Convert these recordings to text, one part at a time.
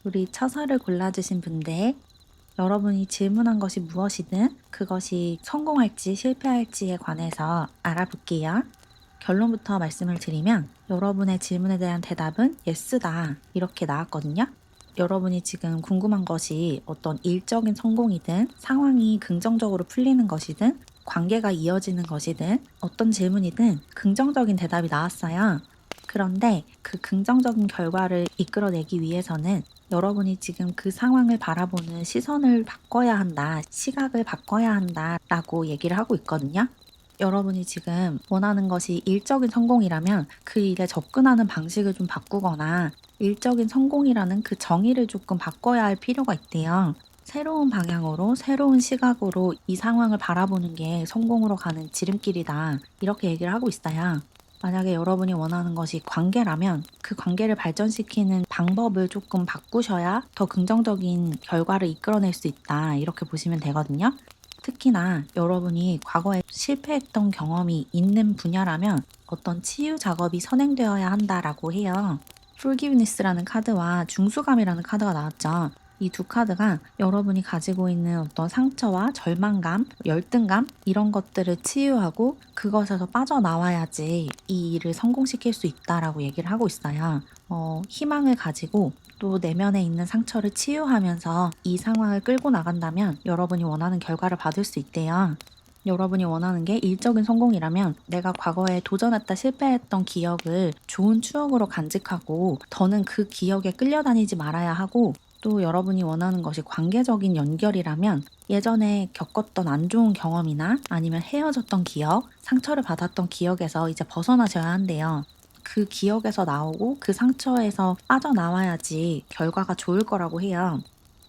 우리 처서를 골라주신 분들, 여러분이 질문한 것이 무엇이든 그것이 성공할지 실패할지에 관해서 알아볼게요. 결론부터 말씀을 드리면 여러분의 질문에 대한 대답은 예스다 이렇게 나왔거든요. 여러분이 지금 궁금한 것이 어떤 일적인 성공이든 상황이 긍정적으로 풀리는 것이든 관계가 이어지는 것이든 어떤 질문이든 긍정적인 대답이 나왔어요. 그런데 그 긍정적인 결과를 이끌어내기 위해서는 여러분이 지금 그 상황을 바라보는 시선을 바꿔야 한다, 시각을 바꿔야 한다 라고 얘기를 하고 있거든요. 여러분이 지금 원하는 것이 일적인 성공이라면 그 일에 접근하는 방식을 좀 바꾸거나 일적인 성공이라는 그 정의를 조금 바꿔야 할 필요가 있대요. 새로운 방향으로, 새로운 시각으로 이 상황을 바라보는 게 성공으로 가는 지름길이다. 이렇게 얘기를 하고 있어요. 만약에 여러분이 원하는 것이 관계라면 그 관계를 발전시키는 방법을 조금 바꾸셔야 더 긍정적인 결과를 이끌어낼 수 있다. 이렇게 보시면 되거든요. 특히나 여러분이 과거에 실패했던 경험이 있는 분야라면 어떤 치유 작업이 선행되어야 한다라고 해요. Forgiveness라는 카드와 중수감이라는 카드가 나왔죠. 이 두 카드가 여러분이 가지고 있는 어떤 상처와 절망감, 열등감 이런 것들을 치유하고 그것에서 빠져나와야지 이 일을 성공시킬 수 있다라고 얘기를 하고 있어요. 희망을 가지고 또 내면에 있는 상처를 치유하면서 이 상황을 끌고 나간다면 여러분이 원하는 결과를 받을 수 있대요. 여러분이 원하는 게 일적인 성공이라면 내가 과거에 도전했다 실패했던 기억을 좋은 추억으로 간직하고 더는 그 기억에 끌려다니지 말아야 하고 또 여러분이 원하는 것이 관계적인 연결이라면 예전에 겪었던 안 좋은 경험이나 아니면 헤어졌던 기억, 상처를 받았던 기억에서 이제 벗어나셔야 한대요. 그 기억에서 나오고 그 상처에서 빠져나와야지 결과가 좋을 거라고 해요.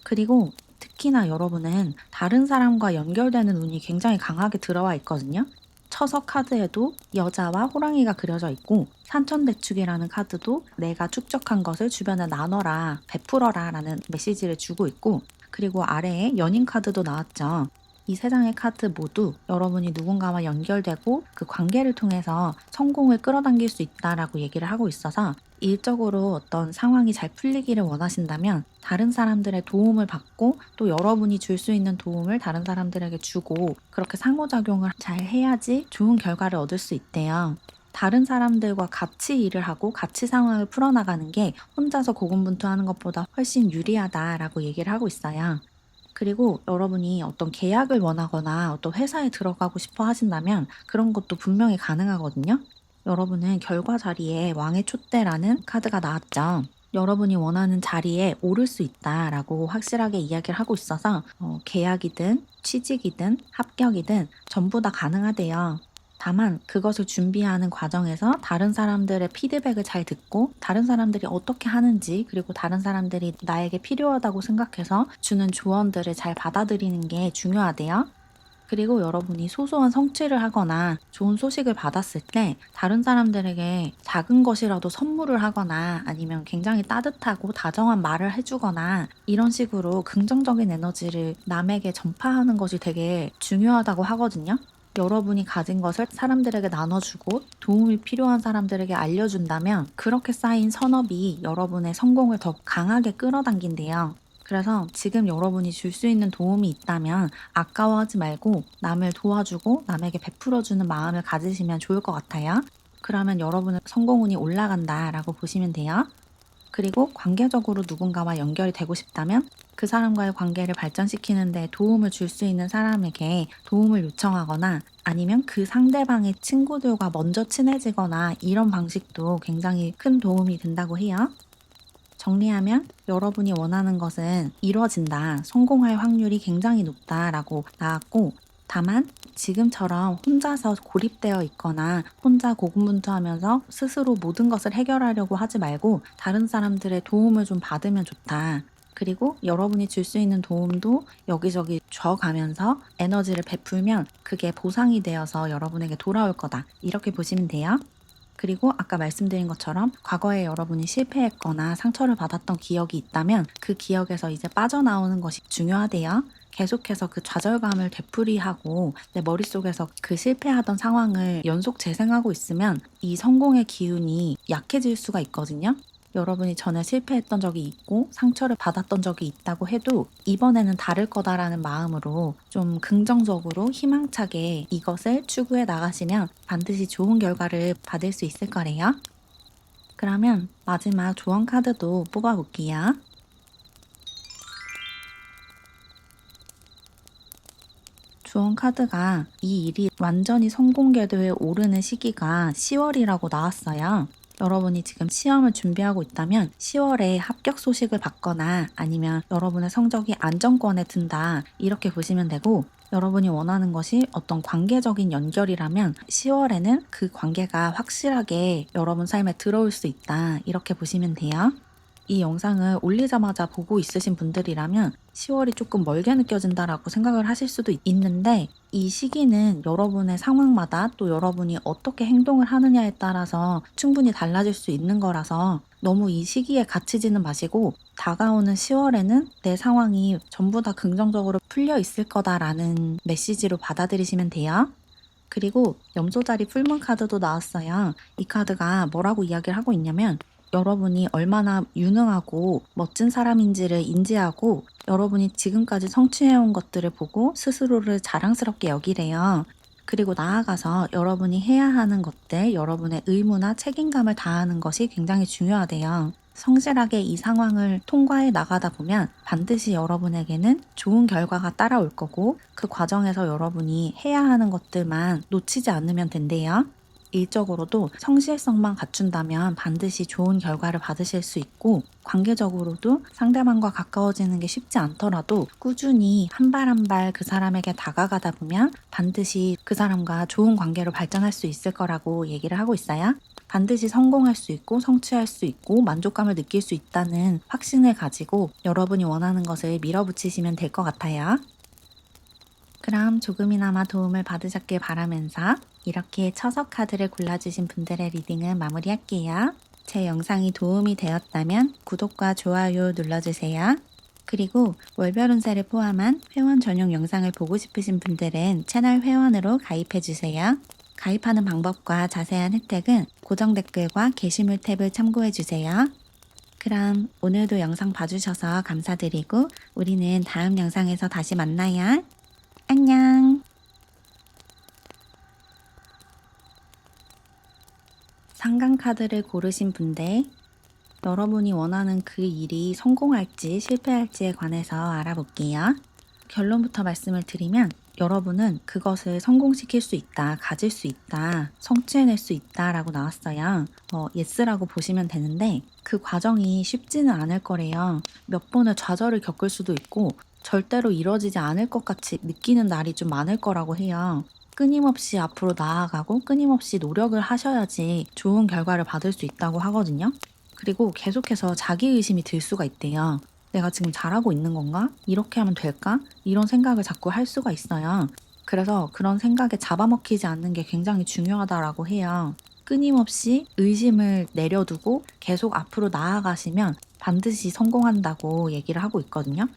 그리고 특히나 여러분은 다른 사람과 연결되는 운이 굉장히 강하게 들어와 있거든요. 처서 카드에도 여자와 호랑이가 그려져 있고 산천대축이라는 카드도 내가 축적한 것을 주변에 나눠라, 베풀어라 라는 메시지를 주고 있고 그리고 아래에 연인 카드도 나왔죠. 이 세 장의 카드 모두 여러분이 누군가와 연결되고 그 관계를 통해서 성공을 끌어당길 수 있다라고 얘기를 하고 있어서 일적으로 어떤 상황이 잘 풀리기를 원하신다면 다른 사람들의 도움을 받고 또 여러분이 줄 수 있는 도움을 다른 사람들에게 주고 그렇게 상호작용을 잘 해야지 좋은 결과를 얻을 수 있대요. 다른 사람들과 같이 일을 하고 같이 상황을 풀어나가는 게 혼자서 고군분투하는 것보다 훨씬 유리하다라고 얘기를 하고 있어요. 그리고 여러분이 어떤 계약을 원하거나 어떤 회사에 들어가고 싶어 하신다면 그런 것도 분명히 가능하거든요. 여러분은 결과 자리에 왕의 촛대라는 카드가 나왔죠. 여러분이 원하는 자리에 오를 수 있다라고 확실하게 이야기를 하고 있어서 계약이든 취직이든 합격이든 전부 다 가능하대요. 다만 그것을 준비하는 과정에서 다른 사람들의 피드백을 잘 듣고 다른 사람들이 어떻게 하는지 그리고 다른 사람들이 나에게 필요하다고 생각해서 주는 조언들을 잘 받아들이는 게 중요하대요. 그리고 여러분이 소소한 성취를 하거나 좋은 소식을 받았을 때 다른 사람들에게 작은 것이라도 선물을 하거나 아니면 굉장히 따뜻하고 다정한 말을 해주거나 이런 식으로 긍정적인 에너지를 남에게 전파하는 것이 되게 중요하다고 하거든요. 여러분이 가진 것을 사람들에게 나눠주고 도움이 필요한 사람들에게 알려준다면 그렇게 쌓인 선업이 여러분의 성공을 더 강하게 끌어당긴대요. 그래서 지금 여러분이 줄 수 있는 도움이 있다면 아까워하지 말고 남을 도와주고 남에게 베풀어주는 마음을 가지시면 좋을 것 같아요. 그러면 여러분의 성공운이 올라간다라고 보시면 돼요. 그리고 관계적으로 누군가와 연결이 되고 싶다면 그 사람과의 관계를 발전시키는 데 도움을 줄 수 있는 사람에게 도움을 요청하거나 아니면 그 상대방의 친구들과 먼저 친해지거나 이런 방식도 굉장히 큰 도움이 된다고 해요. 정리하면 여러분이 원하는 것은 이루어진다, 성공할 확률이 굉장히 높다라고 나왔고, 다만 지금처럼 혼자서 고립되어 있거나 혼자 고군분투하면서 스스로 모든 것을 해결하려고 하지 말고 다른 사람들의 도움을 좀 받으면 좋다. 그리고 여러분이 줄 수 있는 도움도 여기저기 줘가면서 에너지를 베풀면 그게 보상이 되어서 여러분에게 돌아올 거다. 이렇게 보시면 돼요. 그리고 아까 말씀드린 것처럼 과거에 여러분이 실패했거나 상처를 받았던 기억이 있다면 그 기억에서 이제 빠져나오는 것이 중요하대요. 계속해서 그 좌절감을 되풀이하고 내 머릿속에서 그 실패하던 상황을 연속 재생하고 있으면 이 성공의 기운이 약해질 수가 있거든요. 여러분이 전에 실패했던 적이 있고 상처를 받았던 적이 있다고 해도 이번에는 다를 거다라는 마음으로 좀 긍정적으로 희망차게 이것을 추구해 나가시면 반드시 좋은 결과를 받을 수 있을 거래요. 그러면 마지막 조언 카드도 뽑아볼게요. 조언 카드가 이 일이 완전히 성공 궤도에 오르는 시기가 10월이라고 나왔어요. 여러분이 지금 시험을 준비하고 있다면 10월에 합격 소식을 받거나 아니면 여러분의 성적이 안정권에 든다 이렇게 보시면 되고, 여러분이 원하는 것이 어떤 관계적인 연결이라면 10월에는 그 관계가 확실하게 여러분 삶에 들어올 수 있다 이렇게 보시면 돼요. 이 영상을 올리자마자 보고 있으신 분들이라면 10월이 조금 멀게 느껴진다라고 생각을 하실 수도 있는데, 이 시기는 여러분의 상황마다 또 여러분이 어떻게 행동을 하느냐에 따라서 충분히 달라질 수 있는 거라서 너무 이 시기에 갇히지는 마시고 다가오는 10월에는 내 상황이 전부 다 긍정적으로 풀려 있을 거다라는 메시지로 받아들이시면 돼요. 그리고 염소자리 풀문 카드도 나왔어요. 이 카드가 뭐라고 이야기를 하고 있냐면, 여러분이 얼마나 유능하고 멋진 사람인지를 인지하고 여러분이 지금까지 성취해온 것들을 보고 스스로를 자랑스럽게 여기래요. 그리고 나아가서 여러분이 해야 하는 것들, 여러분의 의무나 책임감을 다하는 것이 굉장히 중요하대요. 성실하게 이 상황을 통과해 나가다 보면 반드시 여러분에게는 좋은 결과가 따라올 거고, 그 과정에서 여러분이 해야 하는 것들만 놓치지 않으면 된대요. 일적으로도 성실성만 갖춘다면 반드시 좋은 결과를 받으실 수 있고, 관계적으로도 상대방과 가까워지는 게 쉽지 않더라도 꾸준히 한 발 한 발 그 사람에게 다가가다 보면 반드시 그 사람과 좋은 관계로 발전할 수 있을 거라고 얘기를 하고 있어요. 반드시 성공할 수 있고 성취할 수 있고 만족감을 느낄 수 있다는 확신을 가지고 여러분이 원하는 것을 밀어붙이시면 될 것 같아요. 그럼 조금이나마 도움을 받으셨길 바라면서 이렇게 처석 카드를 골라주신 분들의 리딩은 마무리할게요. 제 영상이 도움이 되었다면 구독과 좋아요 눌러주세요. 그리고 월별 운세를 포함한 회원 전용 영상을 보고 싶으신 분들은 채널 회원으로 가입해주세요. 가입하는 방법과 자세한 혜택은 고정 댓글과 게시물 탭을 참고해주세요. 그럼 오늘도 영상 봐주셔서 감사드리고 우리는 다음 영상에서 다시 만나요. 안녕. 상강 카드를 고르신 분들, 여러분이 원하는 그 일이 성공할지 실패할지에 관해서 알아볼게요. 결론부터 말씀을 드리면 여러분은 그것을 성공시킬 수 있다, 가질 수 있다, 성취해낼 수 있다라고 나왔어요. 예스라고 보시면 되는데 그 과정이 쉽지는 않을 거래요. 몇 번의 좌절을 겪을 수도 있고 절대로 이뤄지지 않을 것 같이 느끼는 날이 좀 많을 거라고 해요. 끊임없이 앞으로 나아가고 끊임없이 노력을 하셔야지 좋은 결과를 받을 수 있다고 하거든요. 그리고 계속해서 자기의심이 들 수가 있대요. 내가 지금 잘하고 있는 건가? 이렇게 하면 될까? 이런 생각을 자꾸 할 수가 있어요. 그래서 그런 생각에 잡아먹히지 않는 게 굉장히 중요하다라고 해요. 끊임없이 의심을 내려두고 계속 앞으로 나아가시면 반드시 성공한다고 얘기를 하고 있거든요.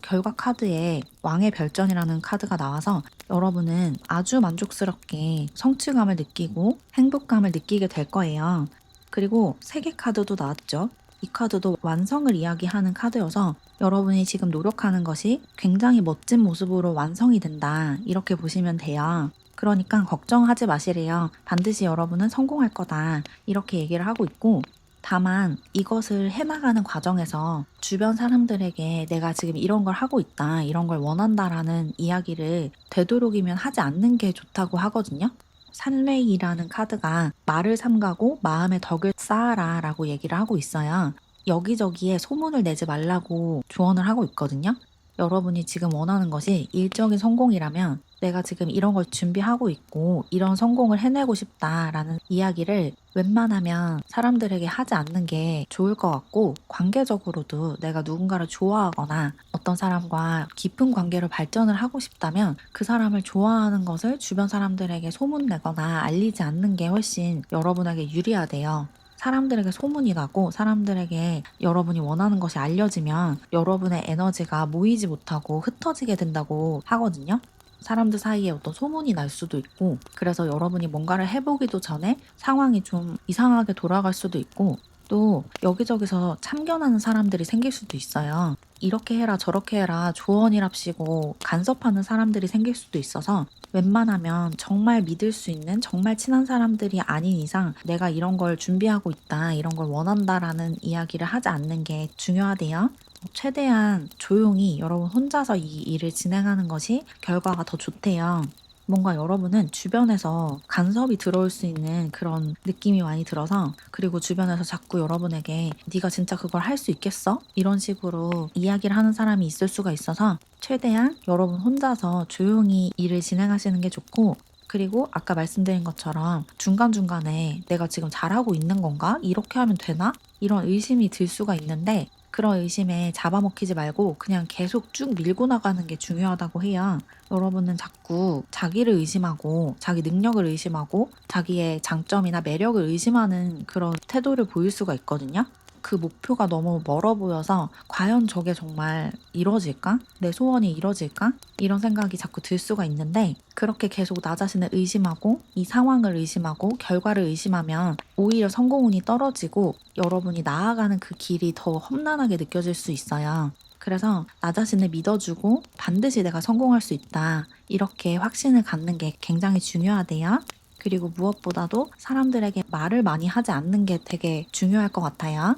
결과 카드에 왕의 별전이라는 카드가 나와서 여러분은 아주 만족스럽게 성취감을 느끼고 행복감을 느끼게 될 거예요. 그리고 세계 카드도 나왔죠. 이 카드도 완성을 이야기하는 카드여서 여러분이 지금 노력하는 것이 굉장히 멋진 모습으로 완성이 된다. 이렇게 보시면 돼요. 그러니까 걱정하지 마시래요. 반드시 여러분은 성공할 거다. 이렇게 얘기를 하고 있고, 다만 이것을 해나가는 과정에서 주변 사람들에게 내가 지금 이런 걸 하고 있다, 이런 걸 원한다라는 이야기를 되도록이면 하지 않는 게 좋다고 하거든요. 산레이라는 카드가 말을 삼가고 마음의 덕을 쌓아라 라고 얘기를 하고 있어요. 여기저기에 소문을 내지 말라고 조언을 하고 있거든요. 여러분이 지금 원하는 것이 일적인 성공이라면 내가 지금 이런 걸 준비하고 있고 이런 성공을 해내고 싶다라는 이야기를 웬만하면 사람들에게 하지 않는 게 좋을 것 같고, 관계적으로도 내가 누군가를 좋아하거나 어떤 사람과 깊은 관계로 발전을 하고 싶다면 그 사람을 좋아하는 것을 주변 사람들에게 소문내거나 알리지 않는 게 훨씬 여러분에게 유리하대요. 사람들에게 소문이 나고 사람들에게 여러분이 원하는 것이 알려지면 여러분의 에너지가 모이지 못하고 흩어지게 된다고 하거든요. 사람들 사이에 어떤 소문이 날 수도 있고, 그래서 여러분이 뭔가를 해보기도 전에 상황이 좀 이상하게 돌아갈 수도 있고, 또 여기저기서 참견하는 사람들이 생길 수도 있어요. 이렇게 해라 저렇게 해라 조언이랍시고 간섭하는 사람들이 생길 수도 있어서 웬만하면 정말 믿을 수 있는 정말 친한 사람들이 아닌 이상 내가 이런 걸 준비하고 있다, 이런 걸 원한다라는 이야기를 하지 않는 게 중요하대요. 최대한 조용히 여러분 혼자서 이 일을 진행하는 것이 결과가 더 좋대요. 뭔가 여러분은 주변에서 간섭이 들어올 수 있는 그런 느낌이 많이 들어서, 그리고 주변에서 자꾸 여러분에게 네가 진짜 그걸 할 수 있겠어? 이런 식으로 이야기를 하는 사람이 있을 수가 있어서 최대한 여러분 혼자서 조용히 일을 진행하시는 게 좋고, 그리고 아까 말씀드린 것처럼 중간중간에 내가 지금 잘하고 있는 건가? 이렇게 하면 되나? 이런 의심이 들 수가 있는데 그런 의심에 잡아먹히지 말고 그냥 계속 쭉 밀고 나가는 게 중요하다고 해요. 여러분은 자꾸 자기를 의심하고 자기 능력을 의심하고 자기의 장점이나 매력을 의심하는 그런 태도를 보일 수가 있거든요. 그 목표가 너무 멀어 보여서 과연 저게 정말 이뤄질까? 내 소원이 이뤄질까? 이런 생각이 자꾸 들 수가 있는데, 그렇게 계속 나 자신을 의심하고 이 상황을 의심하고 결과를 의심하면 오히려 성공운이 떨어지고 여러분이 나아가는 그 길이 더 험난하게 느껴질 수 있어요. 그래서 나 자신을 믿어주고 반드시 내가 성공할 수 있다, 이렇게 확신을 갖는 게 굉장히 중요하대요. 그리고 무엇보다도 사람들에게 말을 많이 하지 않는 게 되게 중요할 것 같아요.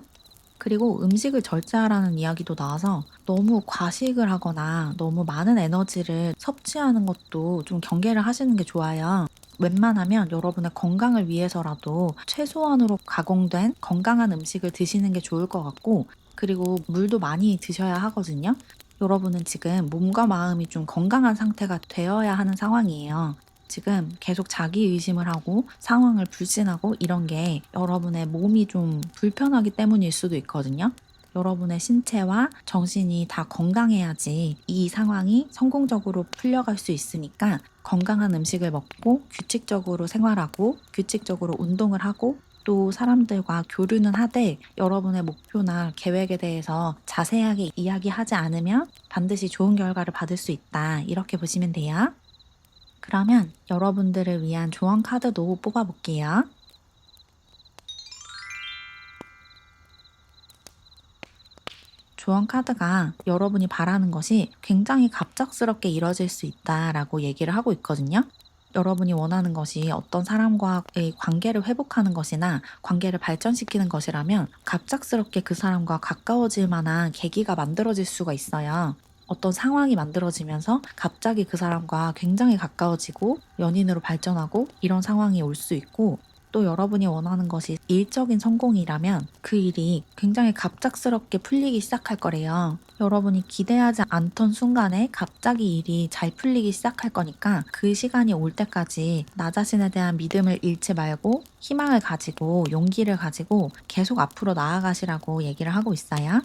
그리고 음식을 절제하라는 이야기도 나와서 너무 과식을 하거나 너무 많은 에너지를 섭취하는 것도 좀 경계를 하시는 게 좋아요. 웬만하면 여러분의 건강을 위해서라도 최소한으로 가공된 건강한 음식을 드시는 게 좋을 것 같고, 그리고 물도 많이 드셔야 하거든요. 여러분은 지금 몸과 마음이 좀 건강한 상태가 되어야 하는 상황이에요. 지금 계속 자기 의심을 하고 상황을 불신하고 이런 게 여러분의 몸이 좀 불편하기 때문일 수도 있거든요. 여러분의 신체와 정신이 다 건강해야지 이 상황이 성공적으로 풀려갈 수 있으니까, 건강한 음식을 먹고 규칙적으로 생활하고 규칙적으로 운동을 하고 또 사람들과 교류는 하되 여러분의 목표나 계획에 대해서 자세하게 이야기하지 않으면 반드시 좋은 결과를 받을 수 있다, 이렇게 보시면 돼요. 그러면 여러분들을 위한 조언 카드도 뽑아볼게요. 조언 카드가 여러분이 바라는 것이 굉장히 갑작스럽게 이뤄질 수 있다라고 얘기를 하고 있거든요. 여러분이 원하는 것이 어떤 사람과의 관계를 회복하는 것이나 관계를 발전시키는 것이라면 갑작스럽게 그 사람과 가까워질 만한 계기가 만들어질 수가 있어요. 어떤 상황이 만들어지면서 갑자기 그 사람과 굉장히 가까워지고 연인으로 발전하고 이런 상황이 올 수 있고, 또 여러분이 원하는 것이 일적인 성공이라면 그 일이 굉장히 갑작스럽게 풀리기 시작할 거래요. 여러분이 기대하지 않던 순간에 갑자기 일이 잘 풀리기 시작할 거니까 그 시간이 올 때까지 나 자신에 대한 믿음을 잃지 말고 희망을 가지고 용기를 가지고 계속 앞으로 나아가시라고 얘기를 하고 있어요.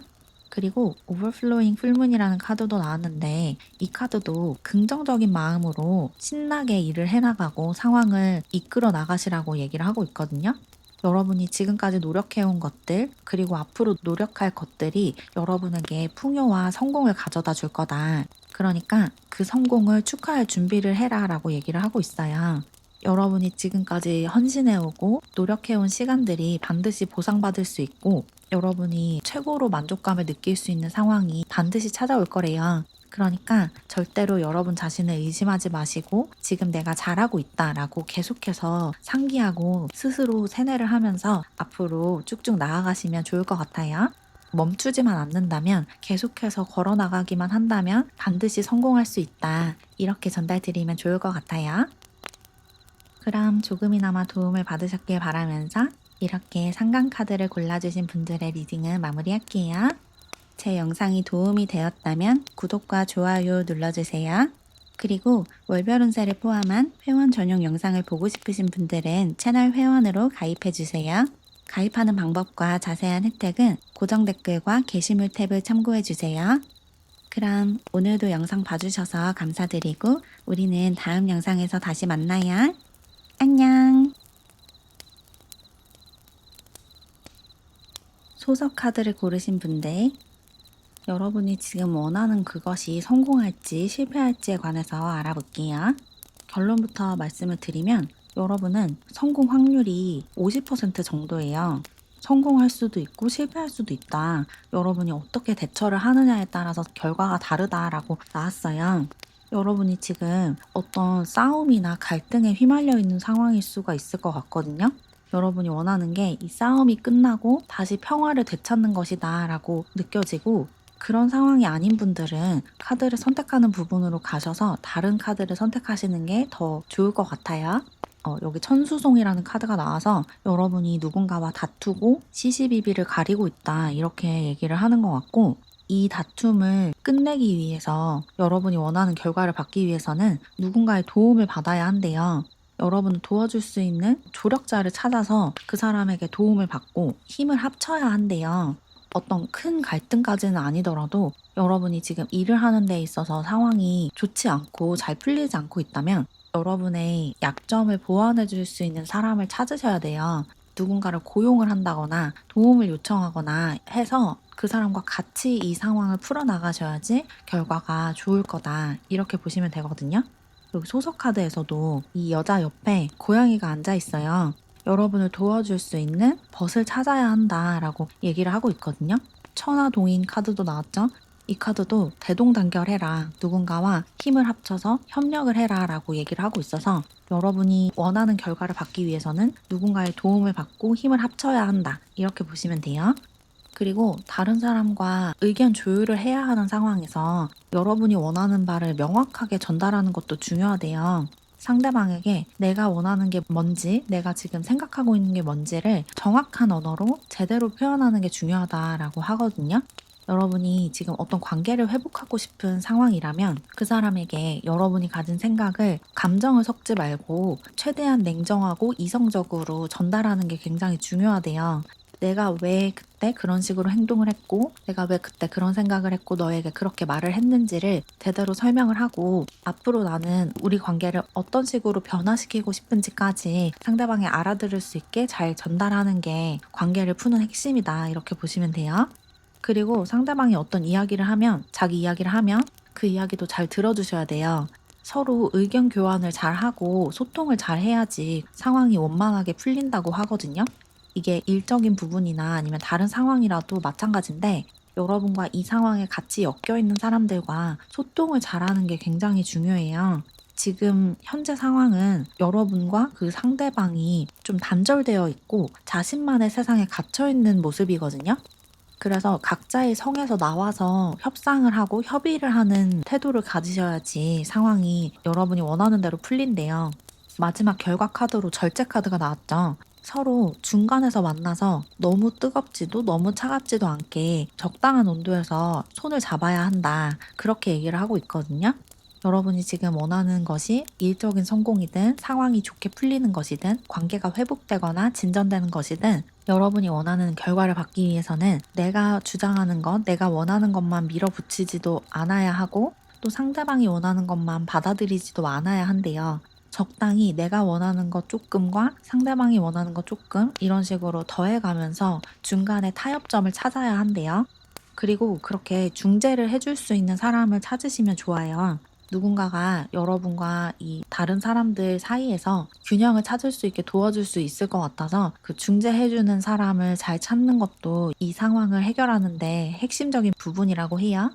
그리고 오버플로잉 풀문이라는 카드도 나왔는데 이 카드도 긍정적인 마음으로 신나게 일을 해나가고 상황을 이끌어 나가시라고 얘기를 하고 있거든요. 여러분이 지금까지 노력해온 것들, 그리고 앞으로 노력할 것들이 여러분에게 풍요와 성공을 가져다 줄 거다. 그러니까 그 성공을 축하할 준비를 해라 라고 얘기를 하고 있어요. 여러분이 지금까지 헌신해오고 노력해온 시간들이 반드시 보상받을 수 있고, 여러분이 최고로 만족감을 느낄 수 있는 상황이 반드시 찾아올 거래요. 그러니까 절대로 여러분 자신을 의심하지 마시고 지금 내가 잘하고 있다라고 계속해서 상기하고 스스로 세뇌를 하면서 앞으로 쭉쭉 나아가시면 좋을 것 같아요. 멈추지만 않는다면, 계속해서 걸어 나가기만 한다면 반드시 성공할 수 있다, 이렇게 전달드리면 좋을 것 같아요. 그럼 조금이나마 도움을 받으셨길 바라면서 이렇게 상담카드를 골라주신 분들의 리딩은 마무리할게요. 제 영상이 도움이 되었다면 구독과 좋아요 눌러주세요. 그리고 월별 운세를 포함한 회원 전용 영상을 보고 싶으신 분들은 채널 회원으로 가입해주세요. 가입하는 방법과 자세한 혜택은 고정 댓글과 게시물 탭을 참고해주세요. 그럼 오늘도 영상 봐주셔서 감사드리고 우리는 다음 영상에서 다시 만나요. 안녕. 소석 카드를 고르신 분들, 여러분이 지금 원하는 그것이 성공할지 실패할지에 관해서 알아볼게요. 결론부터 말씀을 드리면 여러분은 성공 확률이 50% 정도예요. 성공할 수도 있고 실패할 수도 있다. 여러분이 어떻게 대처를 하느냐에 따라서 결과가 다르다라고 나왔어요. 여러분이 지금 어떤 싸움이나 갈등에 휘말려 있는 상황일 수가 있을 것 같거든요. 여러분이 원하는 게 이 싸움이 끝나고 다시 평화를 되찾는 것이다라고 느껴지고, 그런 상황이 아닌 분들은 카드를 선택하는 부분으로 가셔서 다른 카드를 선택하시는 게 더 좋을 것 같아요. 여기 천수송이라는 카드가 나와서 여러분이 누군가와 다투고 시시비비를 가리고 있다, 이렇게 얘기를 하는 것 같고, 이 다툼을 끝내기 위해서 여러분이 원하는 결과를 받기 위해서는 누군가의 도움을 받아야 한대요. 여러분을 도와줄 수 있는 조력자를 찾아서 그 사람에게 도움을 받고 힘을 합쳐야 한대요. 어떤 큰 갈등까지는 아니더라도 여러분이 지금 일을 하는 데 있어서 상황이 좋지 않고 잘 풀리지 않고 있다면 여러분의 약점을 보완해 줄 수 있는 사람을 찾으셔야 돼요. 누군가를 고용을 한다거나 도움을 요청하거나 해서 그 사람과 같이 이 상황을 풀어나가셔야지 결과가 좋을 거다, 이렇게 보시면 되거든요. 여기 소석 카드에서도 이 여자 옆에 고양이가 앉아 있어요. 여러분을 도와줄 수 있는 벗을 찾아야 한다라고 얘기를 하고 있거든요. 천하동인 카드도 나왔죠. 이 카드도 대동단결해라, 누군가와 힘을 합쳐서 협력을 해라 라고 얘기를 하고 있어서 여러분이 원하는 결과를 받기 위해서는 누군가의 도움을 받고 힘을 합쳐야 한다, 이렇게 보시면 돼요. 그리고 다른 사람과 의견 조율을 해야 하는 상황에서 여러분이 원하는 바를 명확하게 전달하는 것도 중요하대요. 상대방에게 내가 원하는 게 뭔지, 내가 지금 생각하고 있는 게 뭔지를 정확한 언어로 제대로 표현하는 게 중요하다라고 하거든요. 여러분이 지금 어떤 관계를 회복하고 싶은 상황이라면 그 사람에게 여러분이 가진 생각을, 감정을 섞지 말고 최대한 냉정하고 이성적으로 전달하는 게 굉장히 중요하대요. 내가 왜 그때 그런 식으로 행동을 했고, 내가 왜 그때 그런 생각을 했고 너에게 그렇게 말을 했는지를 제대로 설명을 하고, 앞으로 나는 우리 관계를 어떤 식으로 변화시키고 싶은지까지 상대방이 알아들을 수 있게 잘 전달하는 게 관계를 푸는 핵심이다, 이렇게 보시면 돼요. 그리고 상대방이 어떤 이야기를 하면, 자기 이야기를 하면 그 이야기도 잘 들어주셔야 돼요. 서로 의견 교환을 잘 하고 소통을 잘 해야지 상황이 원만하게 풀린다고 하거든요. 이게 일적인 부분이나 아니면 다른 상황이라도 마찬가지인데, 여러분과 이 상황에 같이 엮여 있는 사람들과 소통을 잘하는 게 굉장히 중요해요. 지금 현재 상황은 여러분과 그 상대방이 좀 단절되어 있고 자신만의 세상에 갇혀 있는 모습이거든요. 그래서 각자의 성에서 나와서 협상을 하고 협의를 하는 태도를 가지셔야지 상황이 여러분이 원하는 대로 풀린대요. 마지막 결과 카드로 절제 카드가 나왔죠. 서로 중간에서 만나서 너무 뜨겁지도 너무 차갑지도 않게 적당한 온도에서 손을 잡아야 한다, 그렇게 얘기를 하고 있거든요. 여러분이 지금 원하는 것이 일적인 성공이든 상황이 좋게 풀리는 것이든 관계가 회복되거나 진전되는 것이든, 여러분이 원하는 결과를 받기 위해서는 내가 주장하는 것, 내가 원하는 것만 밀어붙이지도 않아야 하고, 또 상대방이 원하는 것만 받아들이지도 않아야 한대요. 적당히 내가 원하는 것 조금과 상대방이 원하는 것 조금, 이런 식으로 더해가면서 중간에 타협점을 찾아야 한대요. 그리고 그렇게 중재를 해줄 수 있는 사람을 찾으시면 좋아요. 누군가가 여러분과 이 다른 사람들 사이에서 균형을 찾을 수 있게 도와줄 수 있을 것 같아서 그 중재해주는 사람을 잘 찾는 것도 이 상황을 해결하는 데 핵심적인 부분이라고 해요.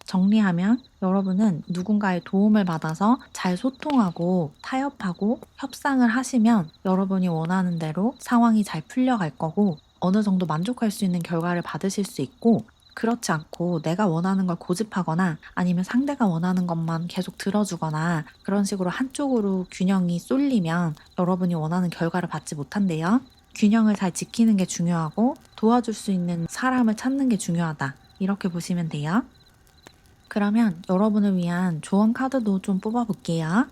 정리하면 여러분은 누군가의 도움을 받아서 잘 소통하고 타협하고 협상을 하시면 여러분이 원하는 대로 상황이 잘 풀려갈 거고, 어느 정도 만족할 수 있는 결과를 받으실 수 있고, 그렇지 않고 내가 원하는 걸 고집하거나 아니면 상대가 원하는 것만 계속 들어주거나 그런 식으로 한쪽으로 균형이 쏠리면 여러분이 원하는 결과를 받지 못한대요. 균형을 잘 지키는 게 중요하고 도와줄 수 있는 사람을 찾는 게 중요하다, 이렇게 보시면 돼요. 그러면 여러분을 위한 조언 카드도 좀 뽑아볼게요.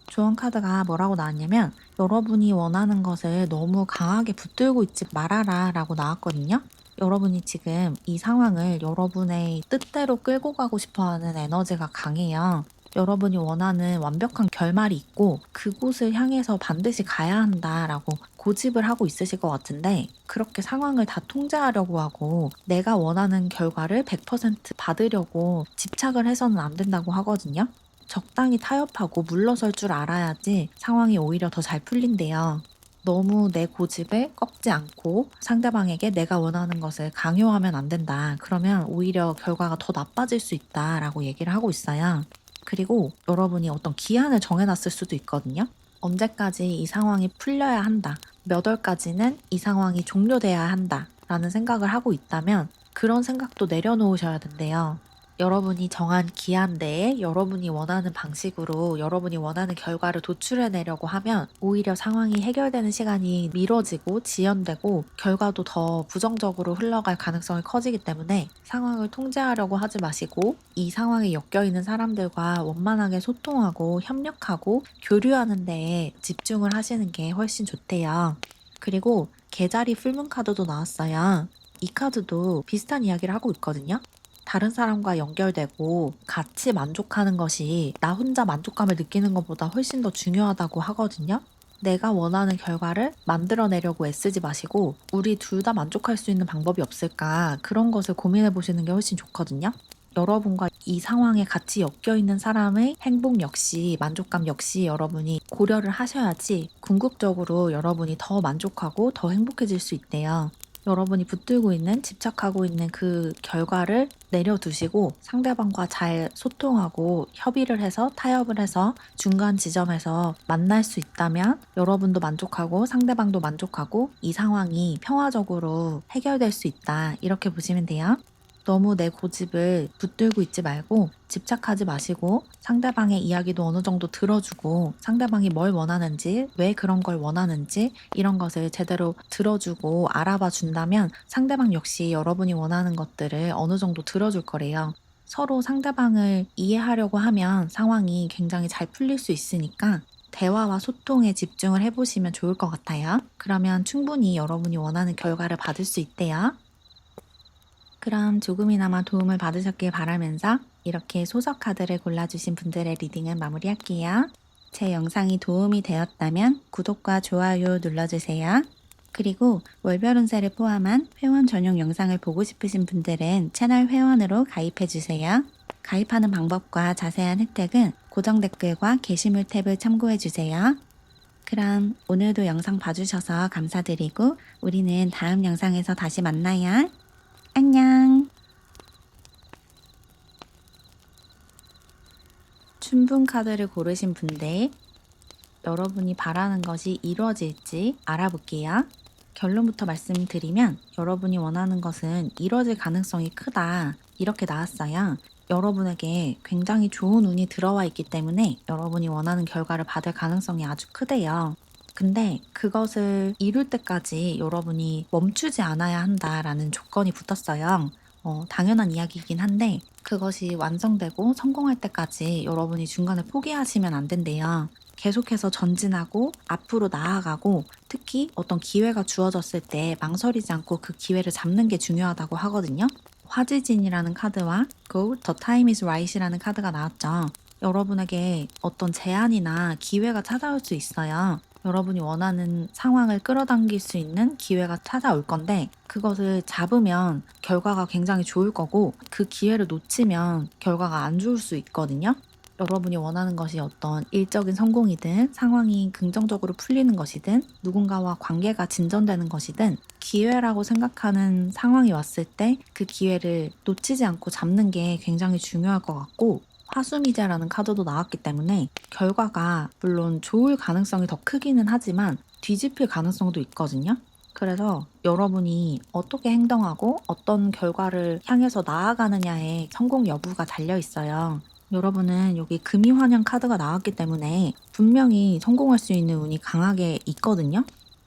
조언 카드가 뭐라고 나왔냐면, 여러분이 원하는 것을 너무 강하게 붙들고 있지 말아라 라고 나왔거든요. 여러분이 지금 이 상황을 여러분의 뜻대로 끌고 가고 싶어하는 에너지가 강해요. 여러분이 원하는 완벽한 결말이 있고 그곳을 향해서 반드시 가야 한다라고 고집을 하고 있으실 것 같은데, 그렇게 상황을 다 통제하려고 하고 내가 원하는 결과를 100% 받으려고 집착을 해서는 안 된다고 하거든요. 적당히 타협하고 물러설 줄 알아야지 상황이 오히려 더 잘 풀린대요. 너무 내 고집에 꺾지 않고 상대방에게 내가 원하는 것을 강요하면 안 된다. 그러면 오히려 결과가 더 나빠질 수 있다라고 얘기를 하고 있어요. 그리고 여러분이 어떤 기한을 정해놨을 수도 있거든요. 언제까지 이 상황이 풀려야 한다. 몇 월까지는 이 상황이 종료돼야 한다. 라는 생각을 하고 있다면 그런 생각도 내려놓으셔야 된대요. 여러분이 정한 기한 내에 여러분이 원하는 방식으로 여러분이 원하는 결과를 도출해내려고 하면 오히려 상황이 해결되는 시간이 미뤄지고 지연되고 결과도 더 부정적으로 흘러갈 가능성이 커지기 때문에 상황을 통제하려고 하지 마시고 이 상황에 엮여있는 사람들과 원만하게 소통하고 협력하고 교류하는 데에 집중을 하시는 게 훨씬 좋대요. 그리고 개자리 풀문 카드도 나왔어요. 이 카드도 비슷한 이야기를 하고 있거든요. 다른 사람과 연결되고 같이 만족하는 것이 나 혼자 만족감을 느끼는 것보다 훨씬 더 중요하다고 하거든요. 내가 원하는 결과를 만들어내려고 애쓰지 마시고 우리 둘 다 만족할 수 있는 방법이 없을까 그런 것을 고민해 보시는 게 훨씬 좋거든요. 여러분과 이 상황에 같이 엮여 있는 사람의 행복 역시 만족감 역시 여러분이 고려를 하셔야지 궁극적으로 여러분이 더 만족하고 더 행복해질 수 있대요. 여러분이 붙들고 있는 집착하고 있는 그 결과를 내려두시고 상대방과 잘 소통하고 협의를 해서 타협을 해서 중간 지점에서 만날 수 있다면 여러분도 만족하고 상대방도 만족하고 이 상황이 평화적으로 해결될 수 있다. 이렇게 보시면 돼요. 너무 내 고집을 붙들고 있지 말고 집착하지 마시고 상대방의 이야기도 어느 정도 들어주고 상대방이 뭘 원하는지 왜 그런 걸 원하는지 이런 것을 제대로 들어주고 알아봐 준다면 상대방 역시 여러분이 원하는 것들을 어느 정도 들어줄 거래요. 서로 상대방을 이해하려고 하면 상황이 굉장히 잘 풀릴 수 있으니까 대화와 소통에 집중을 해보시면 좋을 것 같아요. 그러면 충분히 여러분이 원하는 결과를 받을 수 있대요. 그럼 조금이나마 도움을 받으셨길 바라면서 이렇게 소석 카드를 골라주신 분들의 리딩은 마무리할게요. 제 영상이 도움이 되었다면 구독과 좋아요 눌러주세요. 그리고 월별 운세를 포함한 회원 전용 영상을 보고 싶으신 분들은 채널 회원으로 가입해주세요. 가입하는 방법과 자세한 혜택은 고정 댓글과 게시물 탭을 참고해주세요. 그럼 오늘도 영상 봐주셔서 감사드리고 우리는 다음 영상에서 다시 만나요. 안녕. 춘분 카드를 고르신 분들, 여러분이 바라는 것이 이루어질지 알아볼게요. 결론부터 말씀드리면 여러분이 원하는 것은 이루어질 가능성이 크다. 이렇게 나왔어요. 여러분에게 굉장히 좋은 운이 들어와 있기 때문에 여러분이 원하는 결과를 받을 가능성이 아주 크대요. 근데 그것을 이룰 때까지 여러분이 멈추지 않아야 한다라는 조건이 붙었어요. 당연한 이야기이긴 한데 그것이 완성되고 성공할 때까지 여러분이 중간에 포기하시면 안 된대요. 계속해서 전진하고 앞으로 나아가고 특히 어떤 기회가 주어졌을 때 망설이지 않고 그 기회를 잡는 게 중요하다고 하거든요. 화지진이라는 카드와 Go, The Time is Right이라는 카드가 나왔죠. 여러분에게 어떤 제안이나 기회가 찾아올 수 있어요. 여러분이 원하는 상황을 끌어당길 수 있는 기회가 찾아올 건데 그것을 잡으면 결과가 굉장히 좋을 거고 그 기회를 놓치면 결과가 안 좋을 수 있거든요. 여러분이 원하는 것이 어떤 일적인 성공이든 상황이 긍정적으로 풀리는 것이든 누군가와 관계가 진전되는 것이든 기회라고 생각하는 상황이 왔을 때 그 기회를 놓치지 않고 잡는 게 굉장히 중요할 것 같고 화수미제라는 카드도 나왔기 때문에 결과가 물론 좋을 가능성이 더 크기는 하지만 뒤집힐 가능성도 있거든요. 그래서 여러분이 어떻게 행동하고 어떤 결과를 향해서 나아가느냐에 성공 여부가 달려 있어요. 여러분은 여기 금이환영 카드가 나왔기 때문에 분명히 성공할 수 있는 운이 강하게 있거든요.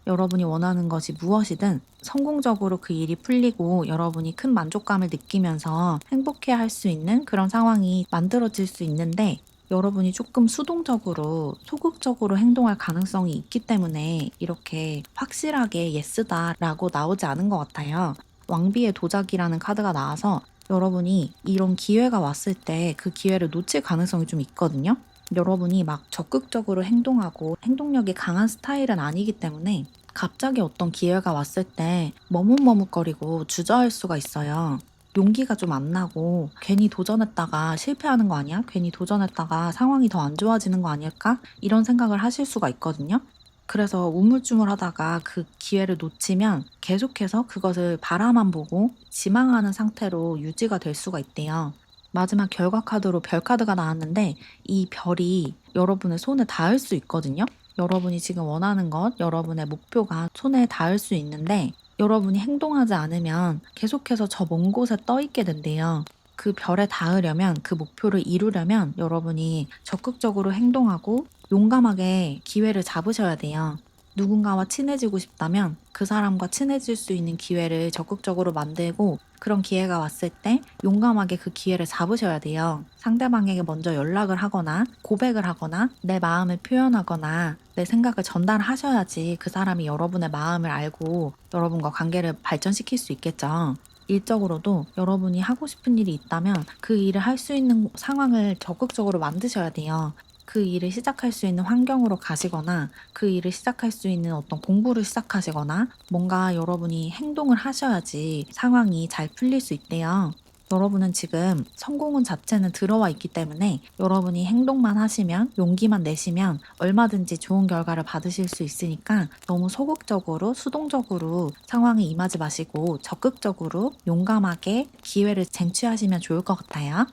여러분이 원하는 것이 무엇이든 성공적으로 그 일이 풀리고 여러분이 큰 만족감을 느끼면서 행복해 할 수 있는 그런 상황이 만들어질 수 있는데 여러분이 조금 수동적으로 소극적으로 행동할 가능성이 있기 때문에 이렇게 확실하게 예스다라고 나오지 않은 것 같아요. 왕비의 도자기라는 카드가 나와서 여러분이 이런 기회가 왔을 때 그 기회를 놓칠 가능성이 좀 있거든요. 여러분이 막 적극적으로 행동하고 행동력이 강한 스타일은 아니기 때문에 갑자기 어떤 기회가 왔을 때 머뭇머뭇거리고 주저할 수가 있어요. 용기가 좀 안 나고 괜히 도전했다가 실패하는 거 아니야? 괜히 도전했다가 상황이 더 안 좋아지는 거 아닐까? 이런 생각을 하실 수가 있거든요. 그래서 우물쭈물하다가 그 기회를 놓치면 계속해서 그것을 바라만 보고 지망하는 상태로 유지가 될 수가 있대요. 마지막 결과 카드로 별 카드가 나왔는데 이 별이 여러분의 손에 닿을 수 있거든요. 여러분이 지금 원하는 것, 여러분의 목표가 손에 닿을 수 있는데 여러분이 행동하지 않으면 계속해서 저 먼 곳에 떠 있게 된대요. 그 별에 닿으려면, 그 목표를 이루려면 여러분이 적극적으로 행동하고 용감하게 기회를 잡으셔야 돼요. 누군가와 친해지고 싶다면 그 사람과 친해질 수 있는 기회를 적극적으로 만들고 그런 기회가 왔을 때 용감하게 그 기회를 잡으셔야 돼요. 상대방에게 먼저 연락을 하거나 고백을 하거나 내 마음을 표현하거나 내 생각을 전달하셔야지 그 사람이 여러분의 마음을 알고 여러분과 관계를 발전시킬 수 있겠죠. 일적으로도 여러분이 하고 싶은 일이 있다면 그 일을 할 수 있는 상황을 적극적으로 만드셔야 돼요. 그 일을 시작할 수 있는 환경으로 가시거나 그 일을 시작할 수 있는 어떤 공부를 시작하시거나 뭔가 여러분이 행동을 하셔야지 상황이 잘 풀릴 수 있대요. 여러분은 지금 성공운 자체는 들어와 있기 때문에 여러분이 행동만 하시면 용기만 내시면 얼마든지 좋은 결과를 받으실 수 있으니까 너무 소극적으로 수동적으로 상황에 임하지 마시고 적극적으로 용감하게 기회를 쟁취하시면 좋을 것 같아요.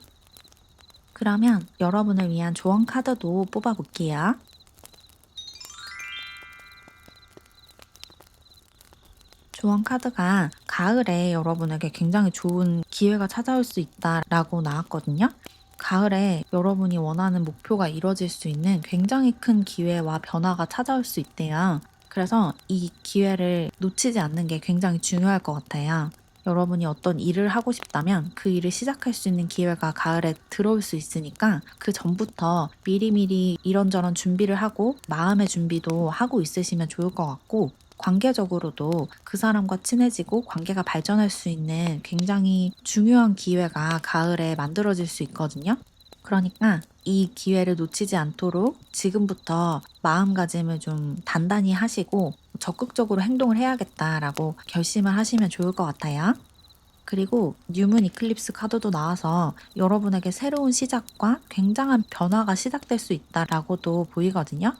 그러면 여러분을 위한 조언 카드도 뽑아볼게요. 조언 카드가 가을에 여러분에게 굉장히 좋은 기회가 찾아올 수 있다라고 나왔거든요. 가을에 여러분이 원하는 목표가 이뤄질 수 있는 굉장히 큰 기회와 변화가 찾아올 수 있대요. 그래서 이 기회를 놓치지 않는 게 굉장히 중요할 것 같아요. 여러분이 어떤 일을 하고 싶다면 그 일을 시작할 수 있는 기회가 가을에 들어올 수 있으니까 그 전부터 미리미리 이런저런 준비를 하고 마음의 준비도 하고 있으시면 좋을 것 같고 관계적으로도 그 사람과 친해지고 관계가 발전할 수 있는 굉장히 중요한 기회가 가을에 만들어질 수 있거든요. 그러니까 이 기회를 놓치지 않도록 지금부터 마음가짐을 좀 단단히 하시고 적극적으로 행동을 해야겠다라고 결심을 하시면 좋을 것 같아요. 그리고 뉴문 이클립스 카드도 나와서 여러분에게 새로운 시작과 굉장한 변화가 시작될 수 있다라고도 보이거든요.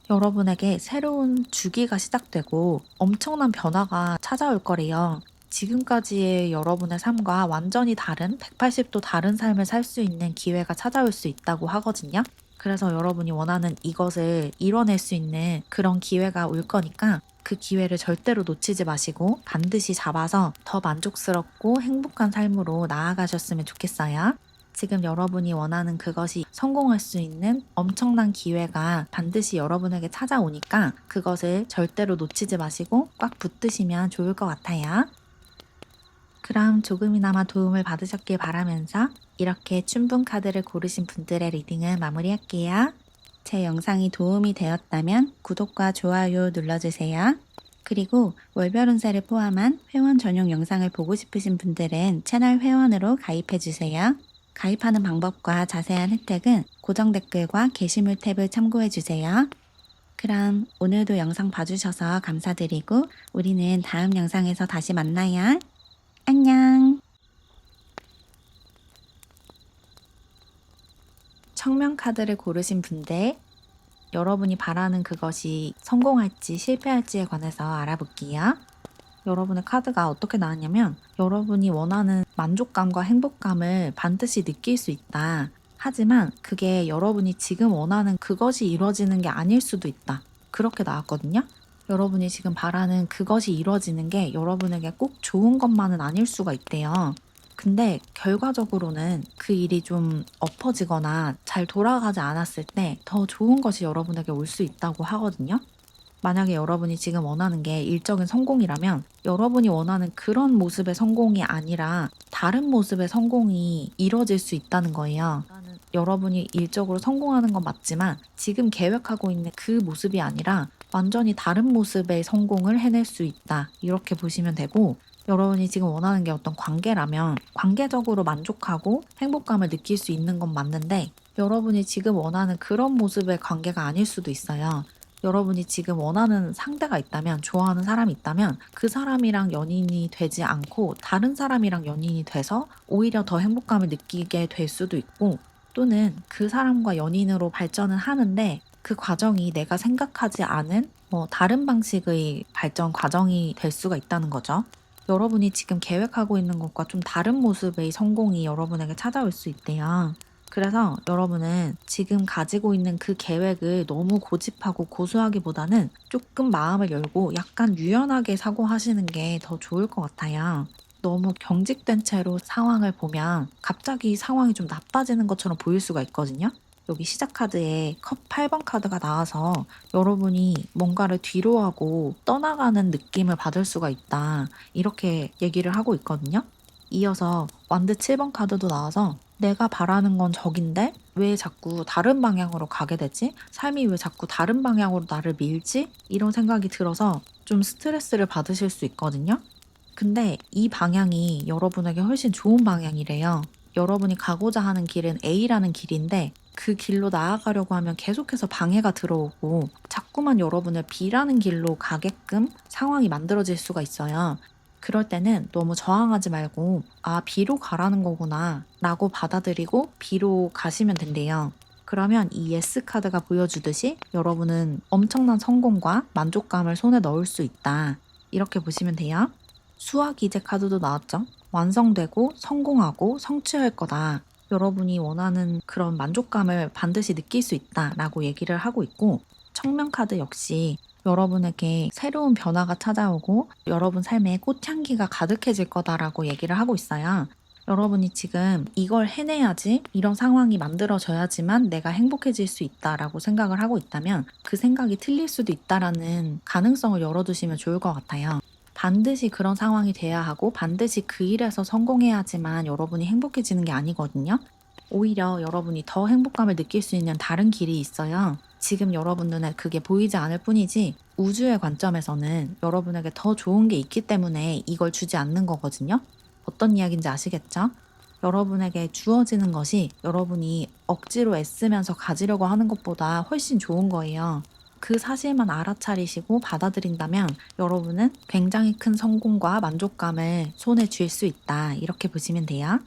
여러분에게 새로운 주기가 시작되고 엄청난 변화가 찾아올 거래요. 지금까지의 여러분의 삶과 완전히 다른 180도 다른 삶을 살 수 있는 기회가 찾아올 수 있다고 하거든요. 그래서 여러분이 원하는 이것을 이뤄낼 수 있는 그런 기회가 올 거니까 그 기회를 절대로 놓치지 마시고 반드시 잡아서 더 만족스럽고 행복한 삶으로 나아가셨으면 좋겠어요. 지금 여러분이 원하는 그것이 성공할 수 있는 엄청난 기회가 반드시 여러분에게 찾아오니까 그것을 절대로 놓치지 마시고 꽉 붙드시면 좋을 것 같아요. 그럼 조금이나마 도움을 받으셨길 바라면서 이렇게 춘분 카드를 고르신 분들의 리딩을 마무리할게요. 제 영상이 도움이 되었다면 구독과 좋아요 눌러주세요. 그리고 월별 운세를 포함한 회원 전용 영상을 보고 싶으신 분들은 채널 회원으로 가입해주세요. 가입하는 방법과 자세한 혜택은 고정 댓글과 게시물 탭을 참고해주세요. 그럼 오늘도 영상 봐주셔서 감사드리고 우리는 다음 영상에서 다시 만나요. 안녕. 청명 카드를 고르신 분들, 여러분이 바라는 그것이 성공할지 실패할지에 관해서 알아볼게요. 여러분의 카드가 어떻게 나왔냐면 여러분이 원하는 만족감과 행복감을 반드시 느낄 수 있다. 하지만 그게 여러분이 지금 원하는 그것이 이루어지는 게 아닐 수도 있다. 그렇게 나왔거든요. 여러분이 지금 바라는 그것이 이루어지는 게 여러분에게 꼭 좋은 것만은 아닐 수가 있대요. 근데 결과적으로는 그 일이 좀 엎어지거나 잘 돌아가지 않았을 때 더 좋은 것이 여러분에게 올 수 있다고 하거든요. 만약에 여러분이 지금 원하는 게 일적인 성공이라면 여러분이 원하는 그런 모습의 성공이 아니라 다른 모습의 성공이 이뤄질 수 있다는 거예요. 여러분이 일적으로 성공하는 건 맞지만 지금 계획하고 있는 그 모습이 아니라 완전히 다른 모습의 성공을 해낼 수 있다. 이렇게 보시면 되고 여러분이 지금 원하는 게 어떤 관계라면 관계적으로 만족하고 행복감을 느낄 수 있는 건 맞는데 여러분이 지금 원하는 그런 모습의 관계가 아닐 수도 있어요. 여러분이 지금 원하는 상대가 있다면, 좋아하는 사람이 있다면 그 사람이랑 연인이 되지 않고 다른 사람이랑 연인이 돼서 오히려 더 행복감을 느끼게 될 수도 있고, 또는 그 사람과 연인으로 발전을 하는데 그 과정이 내가 생각하지 않은 다른 방식의 발전 과정이 될 수가 있다는 거죠. 여러분이 지금 계획하고 있는 것과 좀 다른 모습의 성공이 여러분에게 찾아올 수 있대요. 그래서 여러분은 지금 가지고 있는 그 계획을 너무 고집하고 고수하기보다는 조금 마음을 열고 약간 유연하게 사고하시는 게 더 좋을 것 같아요. 너무 경직된 채로 상황을 보면 갑자기 상황이 좀 나빠지는 것처럼 보일 수가 있거든요. 여기 시작 카드에 컵 8번 카드가 나와서 여러분이 뭔가를 뒤로하고 떠나가는 느낌을 받을 수가 있다. 이렇게 얘기를 하고 있거든요. 이어서 완드 7번 카드도 나와서 내가 바라는 건 저긴데 왜 자꾸 다른 방향으로 가게 되지? 삶이 왜 자꾸 다른 방향으로 나를 밀지? 이런 생각이 들어서 좀 스트레스를 받으실 수 있거든요. 근데 이 방향이 여러분에게 훨씬 좋은 방향이래요. 여러분이 가고자 하는 길은 A라는 길인데 그 길로 나아가려고 하면 계속해서 방해가 들어오고 자꾸만 여러분을 B라는 길로 가게끔 상황이 만들어질 수가 있어요. 그럴 때는 너무 저항하지 말고 B로 가라는 거구나 라고 받아들이고 B로 가시면 된대요. 그러면 이 예스 카드가 보여주듯이 여러분은 엄청난 성공과 만족감을 손에 넣을 수 있다. 이렇게 보시면 돼요. 수학 이제 카드도 나왔죠. 완성되고 성공하고 성취할 거다. 여러분이 원하는 그런 만족감을 반드시 느낄 수 있다라고 얘기를 하고 있고, 청명 카드 역시 여러분에게 새로운 변화가 찾아오고 여러분 삶에 꽃향기가 가득해질 거다라고 얘기를 하고 있어요. 여러분이 지금 이걸 해내야지, 이런 상황이 만들어져야지만 내가 행복해질 수 있다라고 생각을 하고 있다면 그 생각이 틀릴 수도 있다라는 가능성을 열어두시면 좋을 것 같아요. 반드시 그런 상황이 돼야 하고 반드시 그 일에서 성공해야지만 여러분이 행복해지는 게 아니거든요. 오히려 여러분이 더 행복감을 느낄 수 있는 다른 길이 있어요. 지금 여러분 눈에 그게 보이지 않을 뿐이지 우주의 관점에서는 여러분에게 더 좋은 게 있기 때문에 이걸 주지 않는 거거든요. 어떤 이야기인지 아시겠죠? 여러분에게 주어지는 것이 여러분이 억지로 애쓰면서 가지려고 하는 것보다 훨씬 좋은 거예요. 그 사실만 알아차리시고 받아들인다면 여러분은 굉장히 큰 성공과 만족감을 손에 쥘 수 있다. 이렇게 보시면 돼요.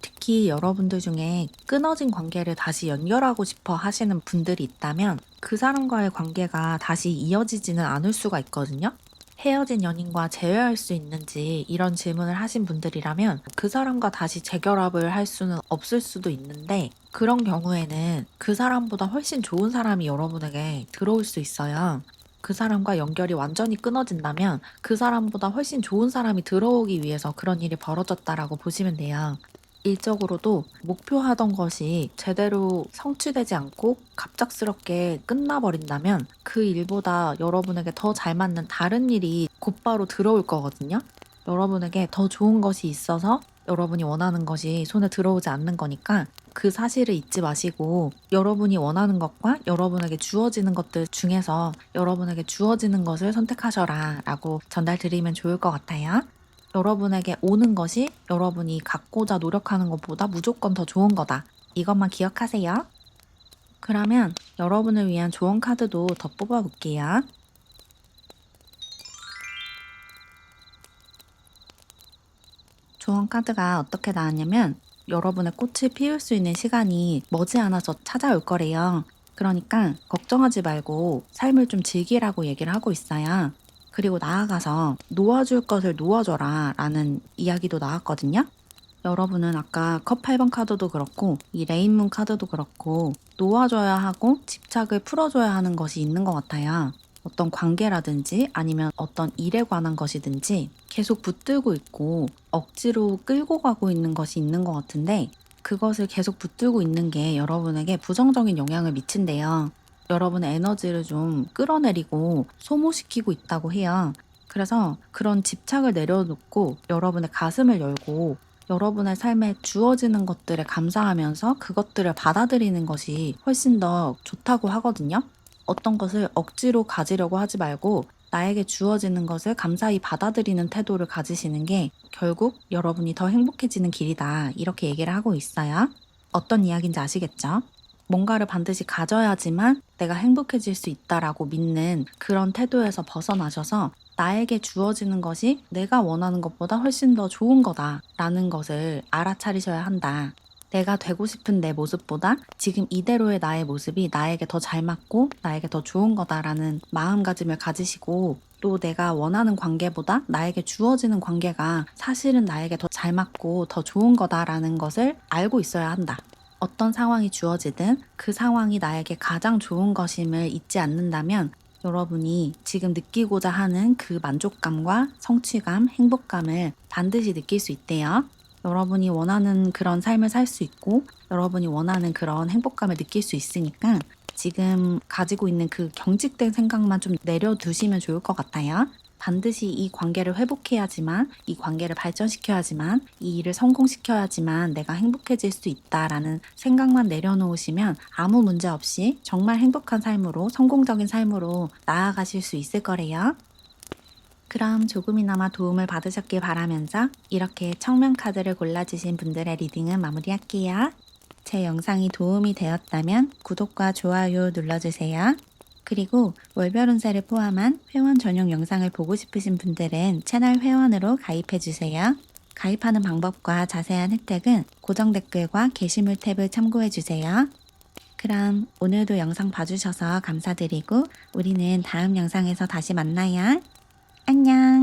특히 여러분들 중에 끊어진 관계를 다시 연결하고 싶어 하시는 분들이 있다면 그 사람과의 관계가 다시 이어지지는 않을 수가 있거든요. 헤어진 연인과 재회할 수 있는지 이런 질문을 하신 분들이라면 그 사람과 다시 재결합을 할 수는 없을 수도 있는데, 그런 경우에는 그 사람보다 훨씬 좋은 사람이 여러분에게 들어올 수 있어요. 그 사람과 연결이 완전히 끊어진다면 그 사람보다 훨씬 좋은 사람이 들어오기 위해서 그런 일이 벌어졌다라고 보시면 돼요. 일적으로도 목표하던 것이 제대로 성취되지 않고 갑작스럽게 끝나버린다면 그 일보다 여러분에게 더 잘 맞는 다른 일이 곧바로 들어올 거거든요. 여러분에게 더 좋은 것이 있어서 여러분이 원하는 것이 손에 들어오지 않는 거니까 그 사실을 잊지 마시고 여러분이 원하는 것과 여러분에게 주어지는 것들 중에서 여러분에게 주어지는 것을 선택하셔라 라고 전달드리면 좋을 것 같아요. 여러분에게 오는 것이 여러분이 갖고자 노력하는 것보다 무조건 더 좋은 거다. 이것만 기억하세요. 그러면 여러분을 위한 조언 카드도 더 뽑아볼게요. 조언 카드가 어떻게 나왔냐면 여러분의 꽃을 피울 수 있는 시간이 머지않아서 찾아올 거래요. 그러니까 걱정하지 말고 삶을 좀 즐기라고 얘기를 하고 있어요. 그리고 나아가서 놓아줄 것을 놓아줘라 라는 이야기도 나왔거든요. 여러분은 아까 컵 8번 카드도 그렇고 이 레인문 카드도 그렇고 놓아줘야 하고 집착을 풀어줘야 하는 것이 있는 것 같아요. 어떤 관계라든지 아니면 어떤 일에 관한 것이든지 계속 붙들고 있고 억지로 끌고 가고 있는 것이 있는 것 같은데, 그것을 계속 붙들고 있는 게 여러분에게 부정적인 영향을 미친대요. 여러분의 에너지를 좀 끌어내리고 소모시키고 있다고 해요. 그래서 그런 집착을 내려놓고 여러분의 가슴을 열고 여러분의 삶에 주어지는 것들에 감사하면서 그것들을 받아들이는 것이 훨씬 더 좋다고 하거든요. 어떤 것을 억지로 가지려고 하지 말고 나에게 주어지는 것을 감사히 받아들이는 태도를 가지시는 게 결국 여러분이 더 행복해지는 길이다. 이렇게 얘기를 하고 있어요. 어떤 이야기인지 아시겠죠? 뭔가를 반드시 가져야지만 내가 행복해질 수 있다라고 믿는 그런 태도에서 벗어나셔서 나에게 주어지는 것이 내가 원하는 것보다 훨씬 더 좋은 거다라는 것을 알아차리셔야 한다. 내가 되고 싶은 내 모습보다 지금 이대로의 나의 모습이 나에게 더 잘 맞고 나에게 더 좋은 거다라는 마음가짐을 가지시고, 또 내가 원하는 관계보다 나에게 주어지는 관계가 사실은 나에게 더 잘 맞고 더 좋은 거다라는 것을 알고 있어야 한다. 어떤 상황이 주어지든 그 상황이 나에게 가장 좋은 것임을 잊지 않는다면 여러분이 지금 느끼고자 하는 그 만족감과 성취감, 행복감을 반드시 느낄 수 있대요. 여러분이 원하는 그런 삶을 살 수 있고 여러분이 원하는 그런 행복감을 느낄 수 있으니까 지금 가지고 있는 그 경직된 생각만 좀 내려두시면 좋을 것 같아요. 반드시 이 관계를 회복해야지만, 이 관계를 발전시켜야지만, 이 일을 성공시켜야지만 내가 행복해질 수 있다라는 생각만 내려놓으시면 아무 문제 없이 정말 행복한 삶으로, 성공적인 삶으로 나아가실 수 있을 거래요. 그럼 조금이나마 도움을 받으셨길 바라면서 이렇게 청명 카드를 골라주신 분들의 리딩은 마무리할게요. 제 영상이 도움이 되었다면 구독과 좋아요 눌러주세요. 그리고 월별 운세를 포함한 회원 전용 영상을 보고 싶으신 분들은 채널 회원으로 가입해주세요. 가입하는 방법과 자세한 혜택은 고정 댓글과 게시물 탭을 참고해주세요. 그럼 오늘도 영상 봐주셔서 감사드리고 우리는 다음 영상에서 다시 만나요. 안녕.